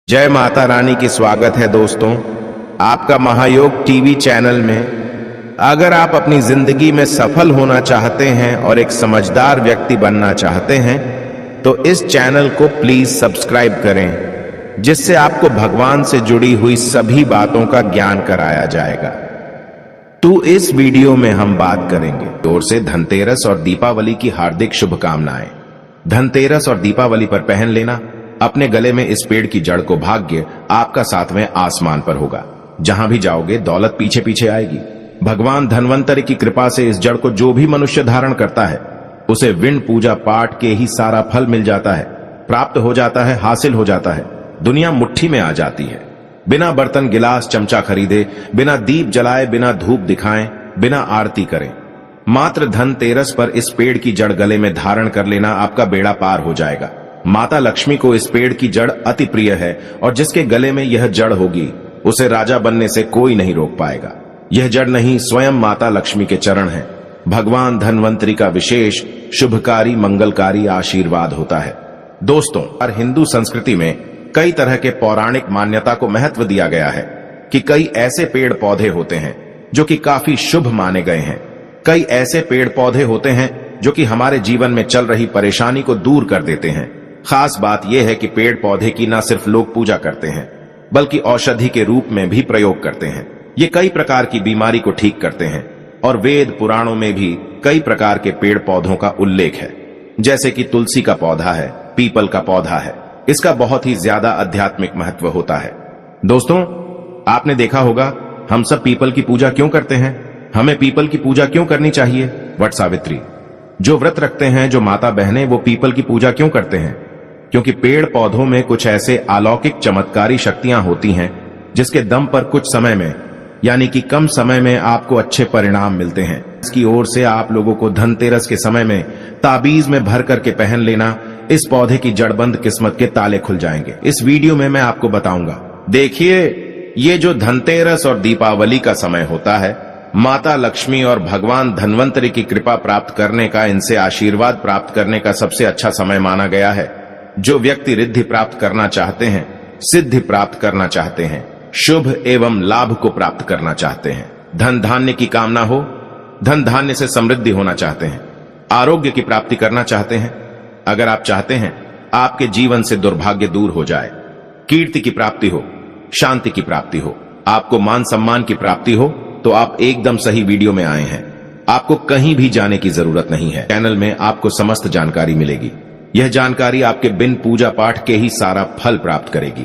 जय माता रानी की स्वागत है दोस्तों आपका महायोग टीवी चैनल में। अगर आप अपनी जिंदगी में सफल होना चाहते हैं और एक समझदार व्यक्ति बनना चाहते हैं तो इस चैनल को प्लीज सब्सक्राइब करें, जिससे आपको भगवान से जुड़ी हुई सभी बातों का ज्ञान कराया जाएगा। तो इस वीडियो में हम बात करेंगे ओर से धनतेरस और दीपावली की हार्दिक शुभकामनाएं। धनतेरस और दीपावली पर पहन लेना अपने गले में इस पेड़ की जड़ को भाग्य आपका सातवें आसमान पर होगा। जहां भी जाओगे दौलत पीछे पीछे आएगी। भगवान धन्वंतरि की कृपा से इस जड़ को जो भी मनुष्य धारण करता है उसे विण पूजा पाठ के ही सारा फल मिल जाता है, प्राप्त हो जाता है, हासिल हो जाता है। दुनिया मुट्ठी में आ जाती है। बिना बर्तन गिलास चमचा खरीदे, बिना दीप जलाए, बिना धूप दिखाएं, बिना आरती करें, मात्र धनतेरस पर इस पेड़ की जड़ गले में धारण कर लेना आपका बेड़ा पार हो जाएगा। माता लक्ष्मी को इस पेड़ की जड़ अति प्रिय है और जिसके गले में यह जड़ होगी उसे राजा बनने से कोई नहीं रोक पाएगा। यह जड़ नहीं, स्वयं माता लक्ष्मी के चरण हैं। भगवान धन्वंतरि का विशेष शुभकारी मंगलकारी आशीर्वाद होता है। दोस्तों, हर हिंदू संस्कृति में कई तरह के पौराणिक मान्यता को महत्व दिया गया है कि कई ऐसे पेड़ पौधे होते हैं जो कि काफी शुभ माने गए हैं। कई ऐसे पेड़ पौधे होते हैं जो कि हमारे जीवन में चल रही परेशानी को दूर कर देते हैं। खास बात यह है कि पेड़ पौधे की न सिर्फ लोग पूजा करते हैं बल्कि औषधि के रूप में भी प्रयोग करते हैं। ये कई प्रकार की बीमारी को ठीक करते हैं और वेद पुराणों में भी कई प्रकार के पेड़ पौधों का उल्लेख है। जैसे कि तुलसी का पौधा है, पीपल का पौधा है। इसका बहुत ही ज्यादा आध्यात्मिक महत्व होता है। दोस्तों, आपने देखा होगा हम सब पीपल की पूजा क्यों करते हैं। हमें पीपल की पूजा क्यों करनी चाहिए। वट सावित्री, जो व्रत रखते हैं, जो माता बहनें, वो पीपल की पूजा क्यों करते हैं? क्योंकि पेड़ पौधों में कुछ ऐसे अलौकिक चमत्कारी शक्तियां होती हैं जिसके दम पर कुछ समय में, यानी कि कम समय में आपको अच्छे परिणाम मिलते हैं। इसकी ओर से आप लोगों को धनतेरस के समय में ताबीज में भर करके पहन लेना, इस पौधे की जड़बंद किस्मत के ताले खुल जाएंगे। इस वीडियो में मैं आपको बताऊंगा। देखिए, ये जो धनतेरस और दीपावली का समय होता है, माता लक्ष्मी और भगवान धन्वंतरि की कृपा प्राप्त करने का, इनसे आशीर्वाद प्राप्त करने का सबसे अच्छा समय माना गया है। जो व्यक्ति रिद्धि प्राप्त करना चाहते हैं, सिद्धि प्राप्त करना चाहते हैं, शुभ एवं लाभ को प्राप्त करना चाहते हैं, धन धान्य की कामना हो, धन धान्य से समृद्धि होना चाहते हैं, आरोग्य की प्राप्ति करना चाहते हैं, अगर आप चाहते हैं आपके जीवन से दुर्भाग्य दूर हो जाए, कीर्ति की प्राप्ति हो, शांति की प्राप्ति हो, आपको मान सम्मान की प्राप्ति हो, तो आप एकदम सही वीडियो में आए हैं। आपको कहीं भी जाने की जरूरत नहीं है। चैनल में आपको समस्त जानकारी मिलेगी। यह जानकारी आपके बिन पूजा पाठ के ही सारा फल प्राप्त करेगी।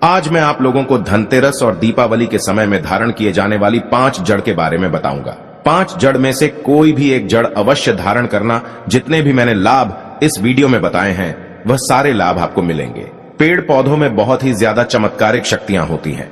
आज मैं आप लोगों को धनतेरस और दीपावली के समय में धारण किए जाने वाली 5 जड़ के बारे में बताऊंगा। 5 जड़ में से कोई भी एक जड़ अवश्य धारण करना। जितने भी मैंने लाभ इस वीडियो में बताए हैं वह सारे लाभ आपको मिलेंगे। पेड़ पौधों में बहुत ही ज्यादा चमत्कारिक शक्तियां होती हैं।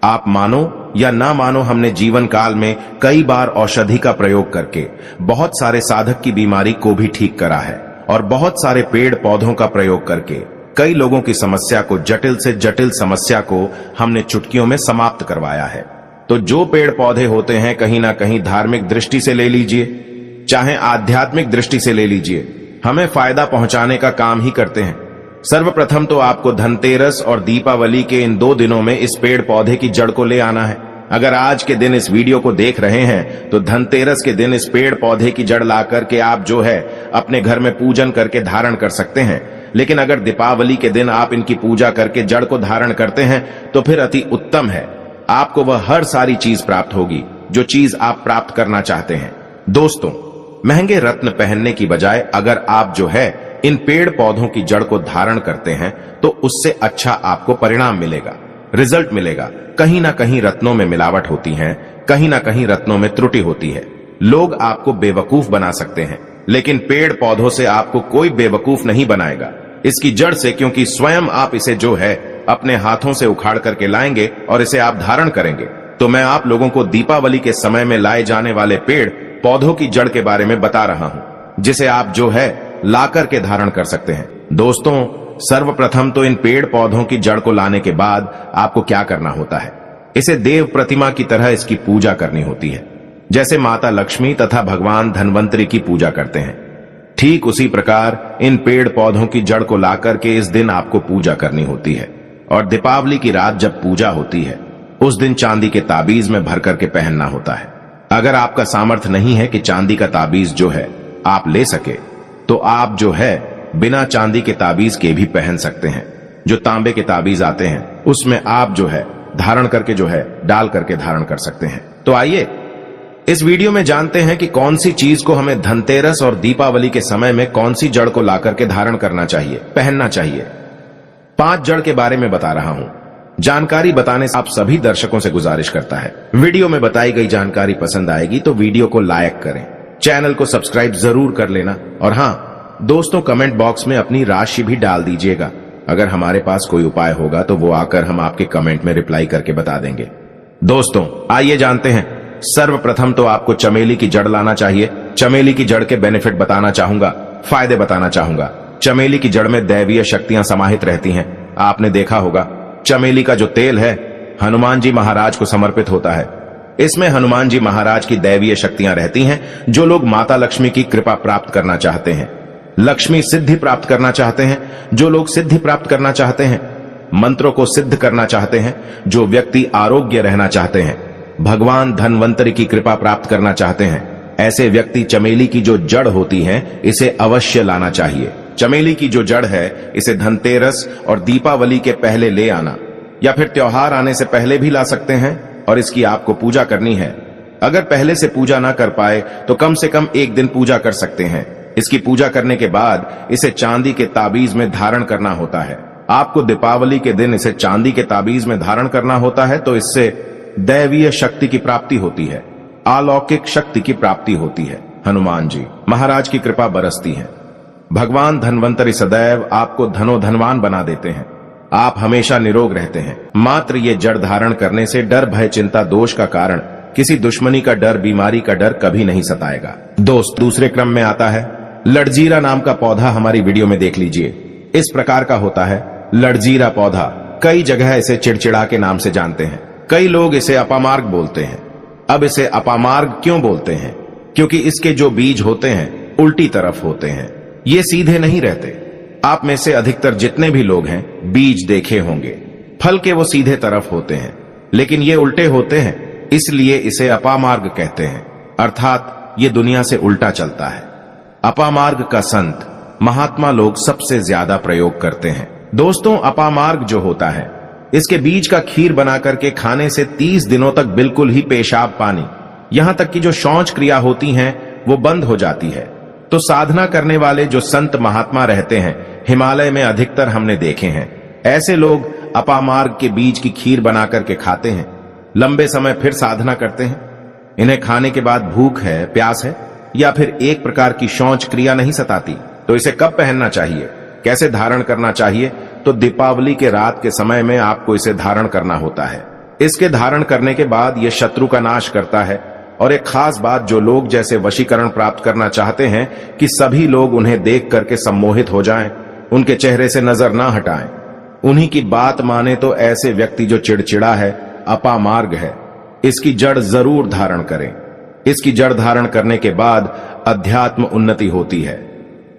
आप मानो या ना मानो, हमने जीवन काल में कई बार औषधि का प्रयोग करके बहुत सारे साधक की बीमारी को भी ठीक करा है और बहुत सारे पेड़ पौधों का प्रयोग करके कई लोगों की समस्या को, जटिल से जटिल समस्या को हमने चुटकियों में समाप्त करवाया है। तो जो पेड़ पौधे होते हैं, कहीं ना कहीं धार्मिक दृष्टि से ले लीजिए, चाहे आध्यात्मिक दृष्टि से ले लीजिए, हमें फायदा पहुंचाने का काम ही करते हैं। सर्वप्रथम तो आपको धनतेरस और दीपावली के इन 2 दिनों में इस पेड़ पौधे की जड़ को ले आना है। अगर आज के दिन इस वीडियो को देख रहे हैं तो धनतेरस के दिन इस पेड़ पौधे की जड़ ला करके आप जो है अपने घर में पूजन करके धारण कर सकते हैं। लेकिन अगर दीपावली के दिन आप इनकी पूजा करके जड़ को धारण करते हैं तो फिर अति उत्तम है। आपको वह हर सारी चीज प्राप्त होगी जो चीज आप प्राप्त करना चाहते हैं। दोस्तों, महंगे रत्न पहनने की बजाय अगर आप जो है इन पेड़ पौधों की जड़ को धारण करते हैं तो उससे अच्छा आपको परिणाम मिलेगा, रिजल्ट मिलेगा। कहीं ना कहीं रत्नों में मिलावट होती है, कहीं ना कहीं रत्नों में त्रुटि होती है। लोग आपको बेवकूफ बना सकते हैं, लेकिन पेड़ पौधों से आपको कोई बेवकूफ नहीं बनाएगा। इसकी जड़ से, क्योंकि स्वयं आप इसे जो है अपने हाथों से उखाड़ करके लाएंगे और इसे आप धारण करेंगे। तो मैं आप लोगों को दीपावली के समय में लाए जाने वाले पेड़ पौधों की जड़ के बारे में बता रहा हूं, जिसे आप जो है ला करके धारण कर सकते हैं। दोस्तों, सर्वप्रथम तो इन पेड़ पौधों की जड़ को लाने के बाद आपको क्या करना होता है, इसे देव प्रतिमा की तरह इसकी पूजा करनी होती है। जैसे माता लक्ष्मी तथा भगवान धन्वंतरि की पूजा करते हैं, ठीक उसी प्रकार इन पेड़ पौधों की जड़ को लाकर के इस दिन आपको पूजा करनी होती है। और दीपावली की रात जब पूजा होती है उस दिन चांदी के ताबीज में भर करके पहनना होता है। अगर आपका सामर्थ्य नहीं है कि चांदी का ताबीज जो है आप ले सके, तो आप जो है बिना चांदी के ताबीज के भी पहन सकते हैं। जो तांबे के ताबीज आते हैं उसमें आप जो है धारण करके जो है डाल करके धारण कर सकते हैं। तो आइए इस वीडियो में जानते हैं कि कौन सी चीज को हमें धनतेरस और दीपावली के समय में कौन सी जड़ को ला करके धारण करना चाहिए, पहनना चाहिए। 5 जड़ के बारे में बता रहा हूं। जानकारी बताने से आप सभी दर्शकों से गुजारिश करता है, वीडियो में बताई गई जानकारी पसंद आएगी तो वीडियो को लाइक करें, चैनल को सब्सक्राइब जरूर कर लेना, और हां दोस्तों, कमेंट बॉक्स में अपनी राशि भी डाल दीजिएगा। अगर हमारे पास कोई उपाय होगा तो वो आकर हम आपके कमेंट में रिप्लाई करके बता देंगे। दोस्तों आइए जानते हैं। सर्वप्रथम तो आपको चमेली की जड़ लाना चाहिए। चमेली की जड़ के बेनिफिट बताना चाहूंगा, फायदे बताना चाहूंगा। चमेली की जड़ में दैवीय शक्तियां समाहित रहती हैं। आपने देखा होगा चमेली का जो तेल है हनुमान जी महाराज को समर्पित होता है। इसमें हनुमान जी महाराज की दैवीय शक्तियां रहती हैं। जो लोग माता लक्ष्मी की कृपा प्राप्त करना चाहते हैं, लक्ष्मी सिद्धि प्राप्त करना चाहते हैं, जो लोग सिद्धि प्राप्त करना चाहते हैं, मंत्रों को सिद्ध करना चाहते हैं, जो व्यक्ति आरोग्य रहना चाहते हैं, भगवान धनवंतरी की कृपा प्राप्त करना चाहते हैं, ऐसे व्यक्ति चमेली की जो जड़ होती है इसे अवश्य लाना चाहिए। चमेली की जो जड़ है इसे धनतेरस और दीपावली के पहले ले आना, या फिर त्योहार आने से पहले भी ला सकते हैं, और इसकी आपको पूजा करनी है। अगर पहले से पूजा ना कर पाए तो कम से कम 1 दिन पूजा कर सकते हैं। इसकी पूजा करने के बाद इसे चांदी के ताबीज में धारण करना होता है। आपको दीपावली के दिन इसे चांदी के ताबीज में धारण करना होता है, तो इससे दैवीय शक्ति की प्राप्ति होती है, अलौकिक शक्ति की प्राप्ति होती है। हनुमान जी महाराज की कृपा बरसती है। भगवान धनवंतरी सदैव आपको धनवान बना देते हैं। आप हमेशा निरोग रहते हैं। मात्र ये जड़ धारण करने से डर, भय, चिंता, दोष का कारण, किसी दुश्मनी का डर, बीमारी का डर कभी नहीं सताएगा। दोस्त दूसरे क्रम में आता है लड़जीरा नाम का पौधा। हमारी वीडियो में देख लीजिए। इस प्रकार का होता है लड़जीरा पौधा। कई जगह इसे चिड़चिड़ा के नाम से जानते हैं। कई लोग इसे अपामार्ग बोलते हैं। अब इसे अपामार्ग क्यों बोलते हैं? क्योंकि इसके जो बीज होते हैं उल्टी तरफ होते हैं, ये सीधे नहीं रहते। आप में से अधिकतर जितने भी लोग हैं बीज देखे होंगे, फल के वो सीधे तरफ होते हैं, लेकिन ये उल्टे होते हैं, इसलिए इसे अपामार्ग कहते हैं। अर्थात ये दुनिया से उल्टा चलता है। अपामार्ग का संत महात्मा लोग सबसे ज्यादा प्रयोग करते हैं। दोस्तों अपामार्ग जो होता है इसके बीज का खीर बना करके खाने से 30 दिनों तक बिल्कुल ही पेशाब पानी, यहां तक कि जो शौच क्रिया होती है वो बंद हो जाती है। तो साधना करने वाले जो संत महात्मा रहते हैं हिमालय में अधिकतर हमने देखे हैं, ऐसे लोग अपामार्ग के बीज की खीर बना करके खाते हैं, लंबे समय फिर साधना करते हैं। इन्हें खाने के बाद भूख है, प्यास है, या फिर एक प्रकार की शौच क्रिया नहीं सताती। तो इसे कब पहनना चाहिए, कैसे धारण करना चाहिए? तो दीपावली के रात के समय में आपको इसे धारण करना होता है। इसके धारण करने के बाद यह शत्रु का नाश करता है। और एक खास बात, जो लोग जैसे वशीकरण प्राप्त करना चाहते हैं कि सभी लोग उन्हें देख करके सम्मोहित हो जाएं, उनके चेहरे से नजर ना हटाएं, उन्हीं की बात माने, तो ऐसे व्यक्ति जो चिड़चिड़ा है, अपामार्ग है, इसकी जड़ जरूर धारण करें। इसकी जड़ धारण करने के बाद अध्यात्म उन्नति होती है,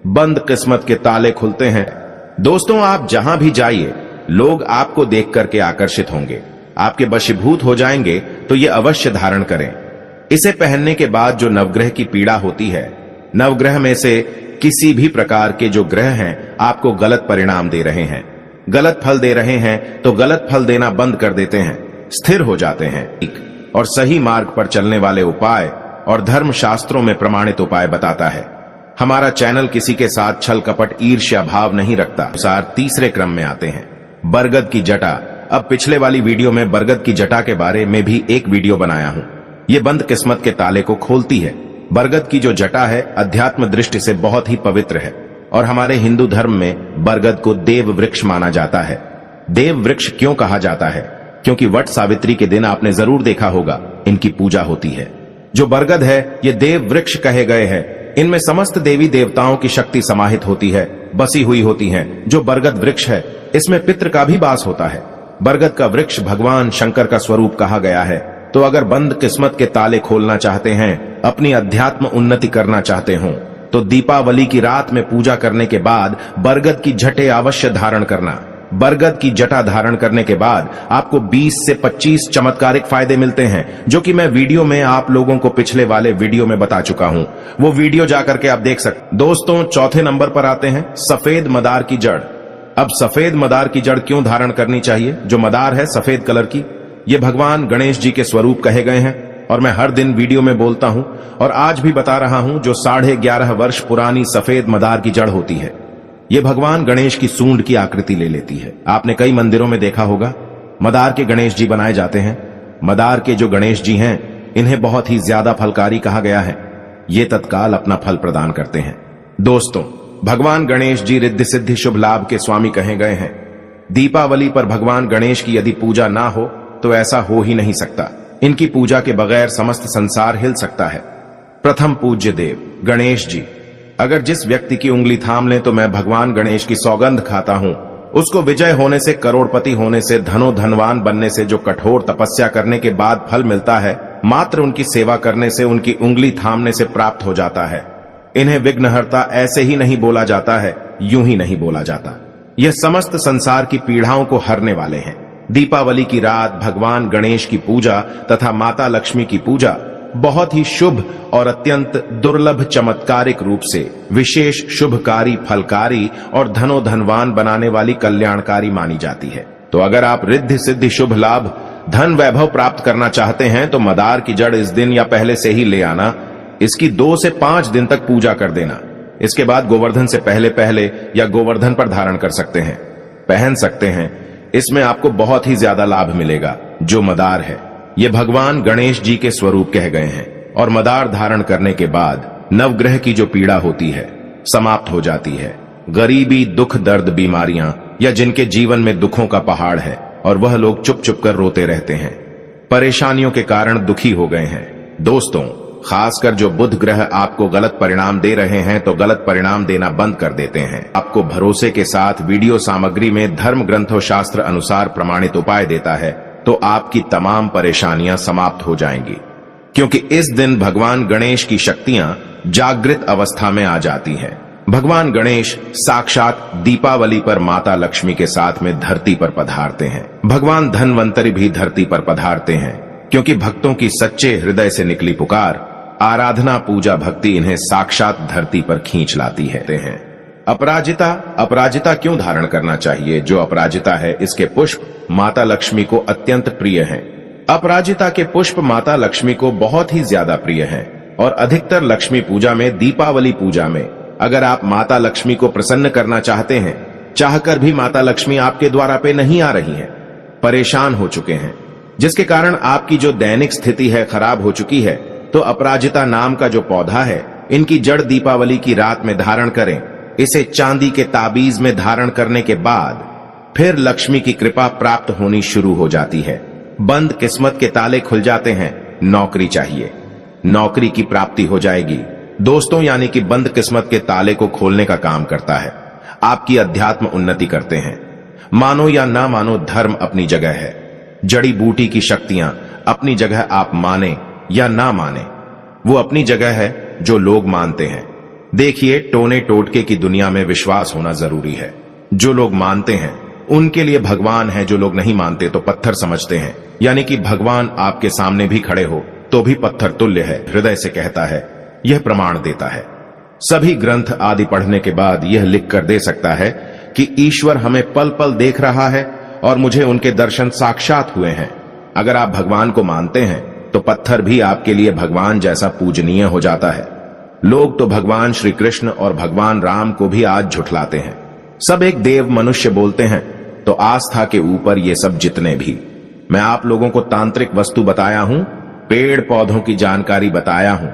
बंद किस्मत के ताले खुलते हैं। दोस्तों आप जहां भी जाइए लोग आपको देख करके आकर्षित होंगे, आपके वशीभूत हो जाएंगे। तो ये अवश्य धारण करें। इसे पहनने के बाद जो नवग्रह की पीड़ा होती है, नवग्रह में से किसी भी प्रकार के जो ग्रह हैं आपको गलत परिणाम दे रहे हैं, गलत फल दे रहे हैं, तो गलत फल देना बंद कर देते हैं, स्थिर हो जाते हैं और सही मार्ग पर चलने वाले उपाय और धर्म शास्त्रों में प्रमाणित उपाय बताता है। हमारा चैनल किसी के साथ छल कपट ईर्ष्या भाव नहीं रखता। अनुसार तीसरे क्रम में आते हैं बरगद की जटा। अब पिछले वाली वीडियो में बरगद की जटा के बारे में भी एक वीडियो बनाया हूं। ये बंद किस्मत के ताले को खोलती है। बरगद की जो जटा है अध्यात्म दृष्टि से बहुत ही पवित्र है और हमारे हिंदू धर्म में बरगद को देव वृक्ष माना जाता है। देव वृक्ष क्यों कहा जाता है? क्योंकि वट सावित्री के दिन आपने जरूर देखा होगा इनकी पूजा होती है। जो बरगद है ये देव वृक्ष कहे गए हैं। इनमें समस्त देवी देवताओं की शक्ति समाहित होती है, बसी हुई होती है। जो बरगद वृक्ष है इसमें पितृ का भी वास होता है। बरगद का वृक्ष भगवान शंकर का स्वरूप कहा गया है। तो अगर बंद किस्मत के ताले खोलना चाहते हैं, अपनी अध्यात्म उन्नति करना चाहते हो, तो दीपावली की रात में पूजा करने के बाद बरगद की जटे अवश्य धारण करना। बरगद की जटा धारण करने के बाद आपको 20 से 25 चमत्कारिक फायदे मिलते हैं, जो कि मैं वीडियो में आप लोगों को पिछले वाले वीडियो में बता चुका हूं। वो वीडियो जाकर के आप देख सकते। दोस्तों, चौथे नंबर पर आते हैं सफेद मदार की जड़। अब सफेद मदार की जड़ क्यों धारण करनी चाहिए? जो मदार है सफेद कलर की, ये भगवान गणेश जी के स्वरूप कहे गए हैं और मैं हर दिन वीडियो में बोलता हूं और आज भी बता रहा हूं। जो 11.5 वर्ष पुरानी सफेद मदार की जड़ होती है, ये भगवान गणेश की सूंड की आकृति ले लेती है। आपने कई मंदिरों में देखा होगा मदार के गणेश जी बनाए जाते हैं। मदार के जो गणेश जी हैं, इन्हें बहुत ही ज्यादा फलकारी कहा गया है। ये तत्काल अपना फल प्रदान करते हैं। दोस्तों, भगवान गणेश जी रिद्धि सिद्धि शुभ लाभ के स्वामी कहे गए हैं। दीपावली पर भगवान गणेश की यदि पूजा ना हो तो ऐसा हो ही नहीं सकता। इनकी पूजा के बगैर समस्त संसार हिल सकता है। प्रथम पूज्य देव गणेश जी। अगर जिस व्यक्ति की उंगली थाम लें तो मैं भगवान गणेश की सौगंध खाता हूं, उसको विजय होने से, करोड़पति होने से, धनवान बनने से जो कठोर तपस्या करने के बाद फल मिलता है, मात्र उनकी सेवा करने से, उनकी उंगली थामने से प्राप्त हो जाता है। इन्हें विघ्नहर्ता ऐसे ही नहीं बोला जाता है, यूं ही नहीं बोला जाता। यह समस्त संसार की पीड़ाओं को हरने वाले हैं। दीपावली की रात भगवान गणेश की पूजा तथा माता लक्ष्मी की पूजा बहुत ही शुभ और अत्यंत दुर्लभ चमत्कारिक रूप से विशेष शुभकारी, फलकारी और धनवान बनाने वाली कल्याणकारी मानी जाती है। तो अगर आप रिद्धि सिद्धि शुभ लाभ, धन वैभव प्राप्त करना चाहते हैं तो मदार की जड़ इस दिन या पहले से ही ले आना। इसकी 2 से 5 दिन तक पूजा कर देना। इसके बाद गोवर्धन से पहले या गोवर्धन पर धारण कर सकते हैं, पहन सकते हैं। इसमें आपको बहुत ही ज्यादा लाभ मिलेगा। जो मदार है, ये भगवान गणेश जी के स्वरूप कह गए हैं और मदार धारण करने के बाद नवग्रह की जो पीड़ा होती है समाप्त हो जाती है। गरीबी, दुख, दर्द, बीमारियां या जिनके जीवन में दुखों का पहाड़ है और वह लोग चुप चुप कर रोते रहते हैं, परेशानियों के कारण दुखी हो गए हैं। दोस्तों, खासकर जो बुध ग्रह आपको गलत परिणाम दे रहे हैं तो गलत परिणाम देना बंद कर देते हैं। आपको भरोसे के साथ वीडियो सामग्री में धर्म ग्रंथों शास्त्र अनुसार प्रमाणित उपाय देता है तो आपकी तमाम परेशानियां समाप्त हो जाएंगी, क्योंकि इस दिन भगवान गणेश की शक्तियां जागृत अवस्था में आ जाती हैं। भगवान गणेश साक्षात दीपावली पर माता लक्ष्मी के साथ में धरती पर पधारते हैं। भगवान धन्वंतरी भी धरती पर पधारते हैं, क्योंकि भक्तों की सच्चे हृदय से निकली पुकार, आराधना, पूजा, भक्ति इन्हें साक्षात धरती पर खींच लाती है। अपराजिता क्यों धारण करना चाहिए? जो अपराजिता है, इसके पुष्प माता लक्ष्मी को अत्यंत प्रिय हैं। अपराजिता के पुष्प माता लक्ष्मी को बहुत ही ज्यादा प्रिय हैं और अधिकतर लक्ष्मी पूजा में, दीपावली पूजा में अगर आप माता लक्ष्मी को प्रसन्न करना चाहते हैं, चाहकर भी माता लक्ष्मी आपके द्वारा पे नहीं आ रही हैं, परेशान हो चुके हैं, जिसके कारण आपकी जो दैनिक स्थिति है खराब हो चुकी है, तो अपराजिता नाम का जो पौधा है, इनकी जड़ दीपावली की रात में धारण करें। इसे चांदी के ताबीज में धारण करने के बाद फिर लक्ष्मी की कृपा प्राप्त होनी शुरू हो जाती है। बंद किस्मत के ताले खुल जाते हैं। नौकरी चाहिए, नौकरी की प्राप्ति हो जाएगी। दोस्तों, यानी कि बंद किस्मत के ताले को खोलने का काम करता है। आपकी अध्यात्म उन्नति करते हैं। मानो या ना मानो, धर्म अपनी जगह है, जड़ी बूटी की शक्तियां अपनी जगह, आप माने या ना माने वो अपनी जगह है जो लोग मानते हैं। देखिए, टोने टोटके की दुनिया में विश्वास होना जरूरी है। जो लोग मानते हैं उनके लिए भगवान है, जो लोग नहीं मानते तो पत्थर समझते हैं। यानी कि भगवान आपके सामने भी खड़े हो तो भी पत्थर तुल्य है। हृदय से कहता है, यह प्रमाण देता है। सभी ग्रंथ आदि पढ़ने के बाद यह लिख कर दे सकता है कि ईश्वर हमें पल पल देख रहा है और मुझे उनके दर्शन साक्षात हुए हैं। अगर आप भगवान को मानते हैं तो पत्थर भी आपके लिए भगवान जैसा पूजनीय हो जाता है। लोग तो भगवान श्री कृष्ण और भगवान राम को भी आज झुठलाते हैं। सब एक देव मनुष्य बोलते हैं, तो आस्था के ऊपर ये सब जितने भी मैं आप लोगों को तांत्रिक वस्तु बताया हूं, पेड़ पौधों की जानकारी बताया हूं,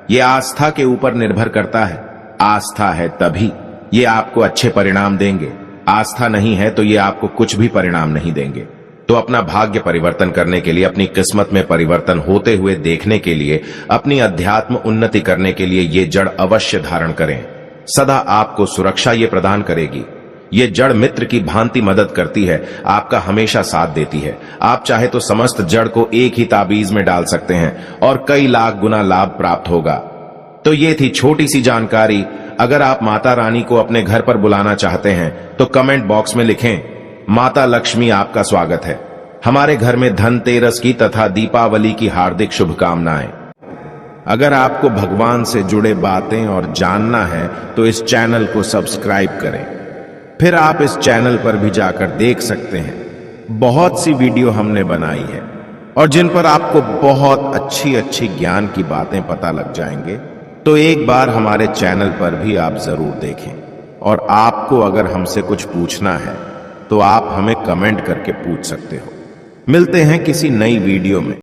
ये आस्था के ऊपर निर्भर करता है। आस्था है तभी ये आपको अच्छे परिणाम देंगे, आस्था नहीं है तो ये आपको कुछ भी परिणाम नहीं देंगे। तो अपना भाग्य परिवर्तन करने के लिए, अपनी किस्मत में परिवर्तन होते हुए देखने के लिए, अपनी अध्यात्म उन्नति करने के लिए ये जड़ अवश्य धारण करें। सदा आपको सुरक्षा ये प्रदान करेगी। ये जड़ मित्र की भांति मदद करती है, आपका हमेशा साथ देती है। आप चाहे तो समस्त जड़ को एक ही ताबीज में डाल सकते हैं और कई लाख गुना लाभ प्राप्त होगा। तो ये थी छोटी सी जानकारी। अगर आप माता रानी को अपने घर पर बुलाना चाहते हैं तो कमेंट बॉक्स में लिखें, माता लक्ष्मी आपका स्वागत है। हमारे घर में धनतेरस की तथा दीपावली की हार्दिक शुभकामनाएं। अगर आपको भगवान से जुड़े बातें और जानना है तो इस चैनल को सब्सक्राइब करें। फिर आप इस चैनल पर भी जाकर देख सकते हैं, बहुत सी वीडियो हमने बनाई है और जिन पर आपको बहुत अच्छी अच्छी ज्ञान की बातें पता लग जाएंगे। तो एक बार हमारे चैनल पर भी आप जरूर देखें। और आपको अगर हमसे कुछ पूछना है तो आप हमें कमेंट करके पूछ सकते हो। मिलते हैं किसी नई वीडियो में।